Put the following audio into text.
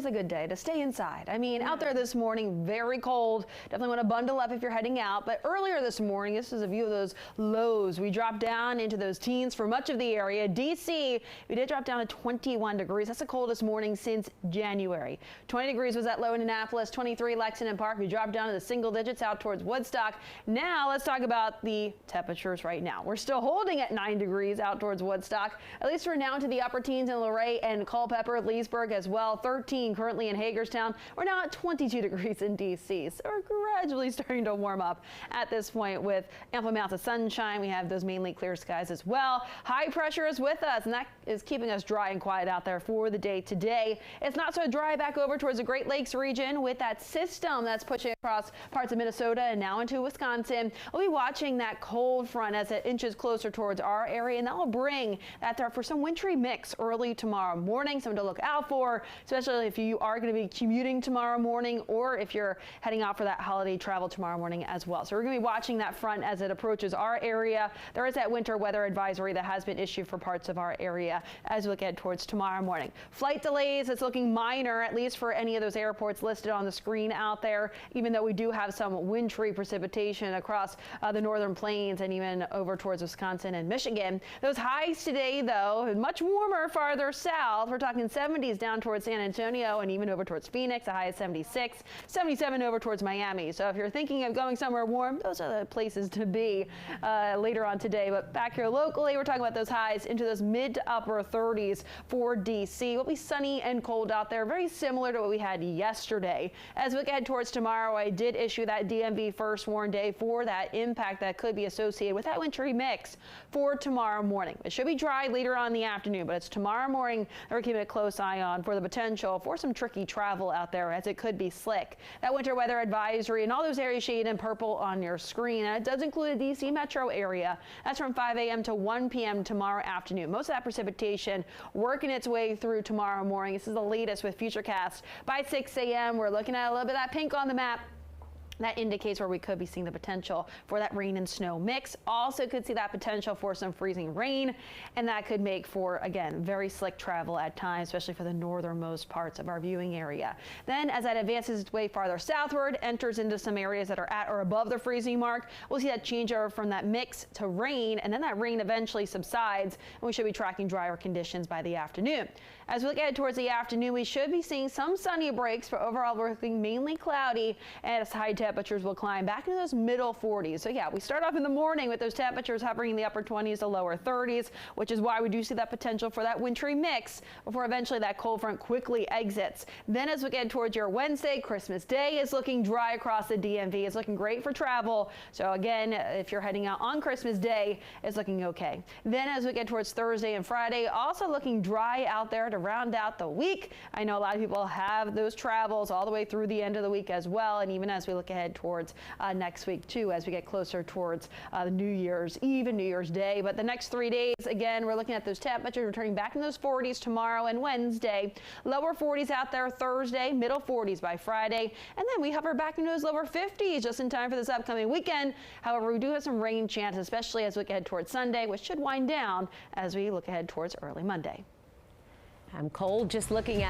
is a good day to stay inside. I mean, out there this morning, very cold. Definitely want to bundle up if you're heading out. But earlier this morning, this is a view of those lows. We dropped down into those teens for much of the area. DC, we did drop down to 21 degrees. That's the coldest morning since January. 20 degrees was that low in Annapolis, 23 Lexington Park. We dropped down to the single digits out towards Woodstock. Now let's talk about the temperatures right now. We're still holding at 9 degrees out towards Woodstock. At least we're now into the upper teens in Luray and Culpeper, Leesburg as well. 13 currently in Hagerstown. We're now at 22 degrees in DC. So we're gradually starting to warm up at this point with ample amounts of sunshine. We have those mainly clear skies as well. High pressure is with us, and that is keeping us dry and quiet out there for the day today. It's not so dry back over towards the Great Lakes region with that system that's pushing across parts of Minnesota and now into Wisconsin. We'll be watching that cold front as it inches closer towards our area, and that will bring that threat for some wintry mix early tomorrow morning. Something to look out for, especially if you are going to be commuting tomorrow morning or if you're heading out for that holiday travel tomorrow morning as well. So we're going to be watching that front as it approaches our area. There is that winter weather advisory that has been issued for parts of our area as we look ahead towards tomorrow morning. Flight delays, it's looking minor, at least for any of those airports listed on the screen out there, even though we do have some wintry precipitation across the northern plains and even over towards Wisconsin and Michigan. Those highs today, though, much warmer farther south. We're talking 70s down towards San Antonio and even over towards Phoenix, a high of 76, 77 over towards Miami. So if you're thinking of going somewhere warm, those are the places to be later on today. But back here locally, we're talking about those highs into those mid to upper 30s for DC. It'll be sunny and cold out there, very similar to what we had yesterday. As we look ahead towards tomorrow, I did issue that DMV first warn day for that impact that could be associated with that wintry mix for tomorrow morning. It should be dry later on in the afternoon, but it's tomorrow morning that we're keeping a close eye on for the potential for some tricky travel out there as it could be slick. That winter weather advisory and all those areas shaded in purple on your screen, and it does include the DC metro area. That's from 5 a.m. to 1 p.m. tomorrow afternoon. Most of that precipitation working its way through tomorrow morning. This is the latest with Futurecast. By 6 a.m. we're looking at a little bit of that pink on the map. That indicates where we could be seeing the potential for that rain and snow mix. Also could see that potential for some freezing rain, and that could make for, again, very slick travel at times, especially for the northernmost parts of our viewing area. Then as that advances its way farther southward, enters into some areas that are at or above the freezing mark, we'll see that change over from that mix to rain, and then that rain eventually subsides, and we should be tracking drier conditions by the afternoon. As we look ahead towards the afternoon, we should be seeing some sunny breaks, but overall we're looking mainly cloudy, and as high temperatures will climb back into those middle 40s. So yeah, we start off in the morning with those temperatures hovering in the upper 20s to lower 30s, which is why we do see that potential for that wintry mix before eventually that cold front quickly exits. Then as we get towards your Wednesday, Christmas Day is looking dry across the DMV. It's looking great for travel. So again, if you're heading out on Christmas Day, it's looking okay. Then as we get towards Thursday and Friday, also looking dry out there to round out the week. I know a lot of people have those travels all the way through the end of the week as well, and even as we look ahead towards next week too, as we get closer towards the New Year's Eve and New Year's Day. But the next 3 days, again, we're looking at those temperatures returning back in those 40s tomorrow and Wednesday. Lower 40s out there Thursday, middle 40s by Friday, and then we hover back into those lower 50s just in time for this upcoming weekend. However, we do have some rain chances, especially as we look ahead towards Sunday, which should wind down as we look ahead towards early Monday. I'm cold just looking at